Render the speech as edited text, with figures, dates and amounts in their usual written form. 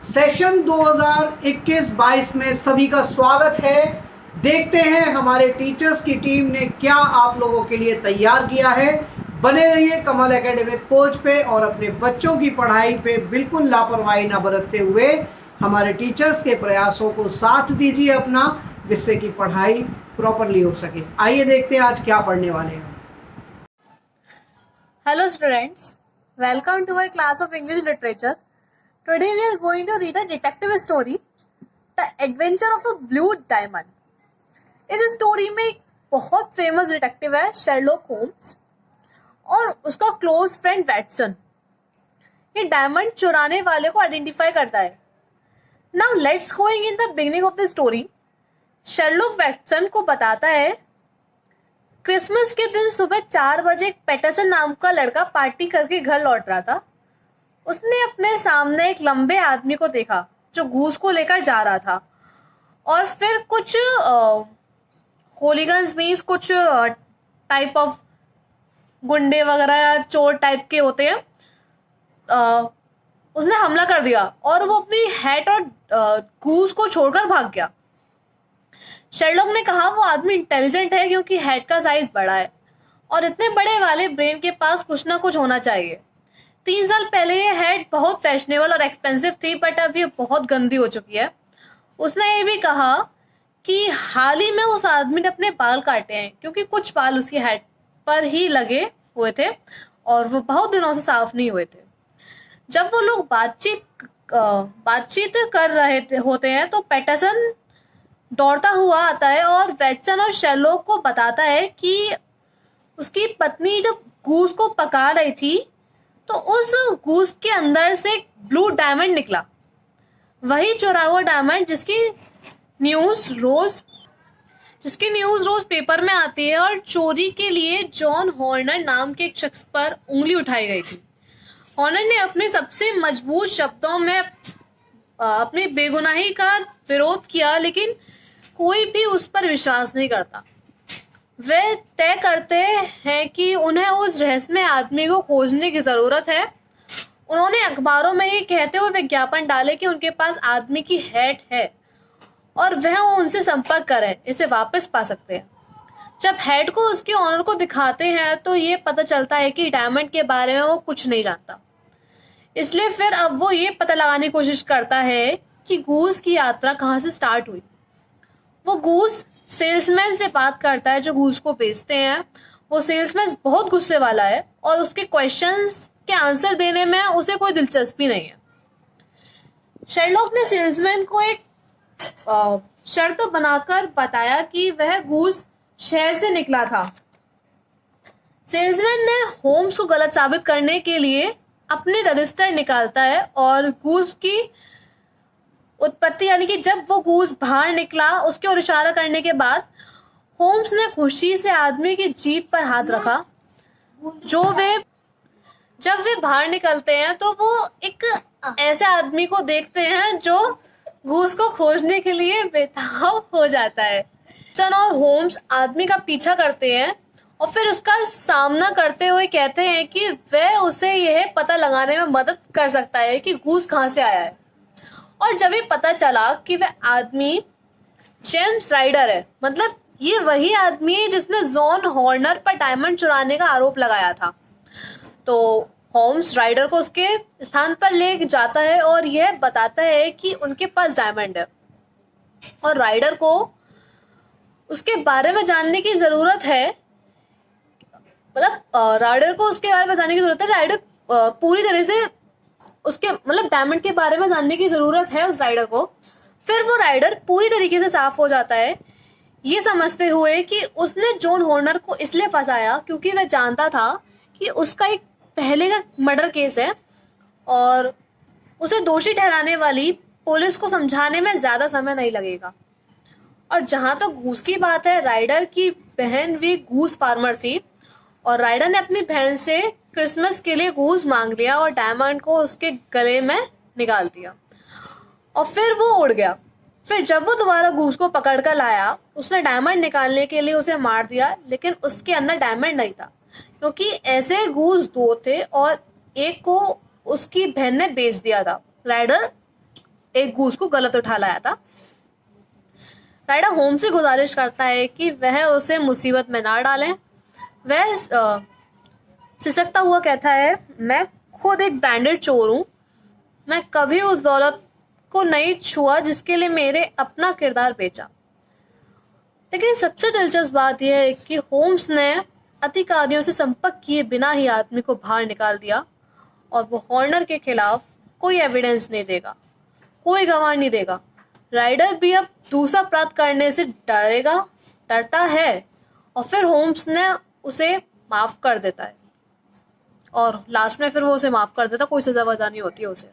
Session 2021-22 में सभी का स्वागत है। देखते हैं हमारे टीचर्स की टीम ने क्या आप लोगों के लिए तैयार किया है। बने रहिए कमल एकेडमिक कोच पे और अपने बच्चों की पढ़ाई पे बिल्कुल लापरवाही ना बरतते हुए हमारे टीचर्स के प्रयासों को साथ दीजिए अपना, जिससे कि पढ़ाई प्रॉपरली हो सके। आइए देखते हैं आज क्या पढ़ने वाले हैं। Hello students, welcome to our class of English literature. Today we are going to read a detective story, The Adventure of a Blue Diamond. इस स्टोरी में एक बहुत फेमस डिटेक्टिव है शेरलॉक होम्स और उसका क्लोज फ्रेंड वैटसन। ये diamond चुराने वाले को आइडेंटिफाई करता है। Now let's going in the beginning of the story. Sherlock Watson को बताता है क्रिसमस के दिन सुबह 4 बजे पैटरसन नाम का लड़का पार्टी करके घर लौट रहा था। उसने अपने सामने एक लंबे आदमी को देखा जो गूस को लेकर जा रहा था और फिर कुछ होलीगन्स मीन्स कुछ टाइप ऑफ गुंडे वगैरह या चोर टाइप के होते हैं, उसने हमला कर दिया और वो अपनी हैट और गूस को छोड़कर भाग गया। शेरलॉक ने कहा वो आदमी इंटेलिजेंट है क्योंकि हेड का साइज बड़ा है और इतने बड़े वाले ब्रेन के पास कुछ ना कुछ होना चाहिए। 3 साल पहले ये हेड बहुत फैशनेबल और एक्सपेंसिव थी, बट अब ये बहुत गंदी हो चुकी है। उसने ये भी कहा कि हाल ही में उस आदमी ने अपने बाल काटे हैं क्योंकि कुछ बाल उसकी हेड पर ही लगे हुए थे और वो बहुत दिनों से साफ नहीं हुए थे। जब वो लोग बातचीत कर रहे होते हैं तो पैटरसन दौड़ता हुआ आता है और वैटसन और शेरलॉक को बताता है कि उसकी पत्नी जब गूस को पका रही थी तो उस गूस के अंदर से एक ब्लू डायमंड निकला, वही चुरा हुआ डायमंड जिसकी न्यूज रोज पेपर में आती है और चोरी के लिए जॉन हॉर्नर नाम के एक शख्स पर उंगली उठाई गई थी। हॉर्नर ने अपने सबसे मजबूत शब्दों में अपनी बेगुनाही का विरोध किया, लेकिन कोई भी उस पर विश्वास नहीं करता। वे तय करते हैं कि उन्हें उस रहस्यमय आदमी को खोजने की जरूरत है। उन्होंने अखबारों में ये कहते हुए विज्ञापन डाले कि उनके पास आदमी की हैट है और वह उनसे संपर्क करें, इसे वापस पा सकते हैं। जब हैट को उसके ऑनर को दिखाते हैं तो ये पता चलता है कि डायमंड के बारे में वो कुछ नहीं जानता। इसलिए फिर अब वो ये पता लगाने की कोशिश करता है कि गूस की यात्रा कहाँ से स्टार्ट हुई। वो गूस सेल्समैन से बात करता है जो गूस को बेचते हैं। वो सेल्समैन बहुत गुस्से वाला है और उसके क्वेश्चंस के आंसर देने में उसे कोई दिलचस्पी नहीं है। शेरलॉक ने सेल्समैन को एक शर्त बनाकर बताया कि वह गूस शहर से निकला था। सेल्समैन ने होम्स को गलत साबित करने के लिए अपने रजिस्टर निकालता है और गूस की उत्पत्ति यानी कि जब वो गूस बाहर निकला उसके ओर इशारा करने के बाद होम्स ने खुशी से आदमी की जीभ पर हाथ रखा। जब वे बाहर निकलते हैं तो वो एक ऐसे आदमी को देखते हैं जो गूस को खोजने के लिए बेताब हो जाता है। सन और होम्स आदमी का पीछा करते हैं और फिर उसका सामना करते हुए कहते हैं कि वह उसे यह पता लगाने में मदद कर सकता है कि गूस कहाँ से आया है। और जब ये पता चला कि वह आदमी जेम्स राइडर है, मतलब ये वही आदमी है जिसने जॉन हॉर्नर पर डायमंड चुराने का आरोप लगाया था, तो होम्स राइडर को उसके स्थान पर ले जाता है और यह बताता है कि उनके पास डायमंड है और राइडर को उसके बारे में जानने की जरूरत है। राइडर को उसके बारे में जानने की जरूरत है। राइडर पूरी तरह से उसके डायमंड के बारे में जानने की जरूरत है उस राइडर को। फिर वो राइडर पूरी तरीके से साफ हो जाता है, ये समझते हुए कि उसने जॉन हॉर्नर को इसलिए फंसाया क्योंकि वह जानता था कि उसका एक पहले का मर्डर केस है और उसे दोषी ठहराने वाली पुलिस को समझाने में ज्यादा समय नहीं लगेगा। और जहां तक गूस की बात है, राइडर की बहन भी गूस फार्मर थी और राइडर ने अपनी बहन से क्रिसमस के लिए गूस मांग लिया और डायमंड को उसके गले में निकाल दिया और फिर वो उड़ गया। फिर जब वो दोबारा गूस को पकड़ कर लाया, उसने डायमंड निकालने के लिए उसे मार दिया, लेकिन उसके अंदर डायमंड नहीं था क्योंकि ऐसे गूस 2 थे और एक को उसकी बहन ने बेच दिया था। राइडर एक गूस को गलत उठा लाया था। राइडर होम्स से गुजारिश करता है कि वह उसे मुसीबत में ना डालें। वह सिसकता हुआ कहता है, मैं खुद एक ब्रांडेड चोर हूं, मैं कभी उस दौलत को नहीं छुआ जिसके लिए मेरे अपना किरदार बेचा। लेकिन सबसे दिलचस्प बात यह है कि होम्स ने अधिकारियों से संपर्क किए बिना ही आदमी को बाहर निकाल दिया और वो हॉर्नर के खिलाफ कोई एविडेंस नहीं देगा, कोई गवाह नहीं देगा। राइडर भी अब दूसरा अपराध करने से डरता है और फिर होम्स ने उसे माफ कर देता है और लास्ट में फिर वो उसे माफ कर देता, कोई सजा वजा नहीं होती है उसे।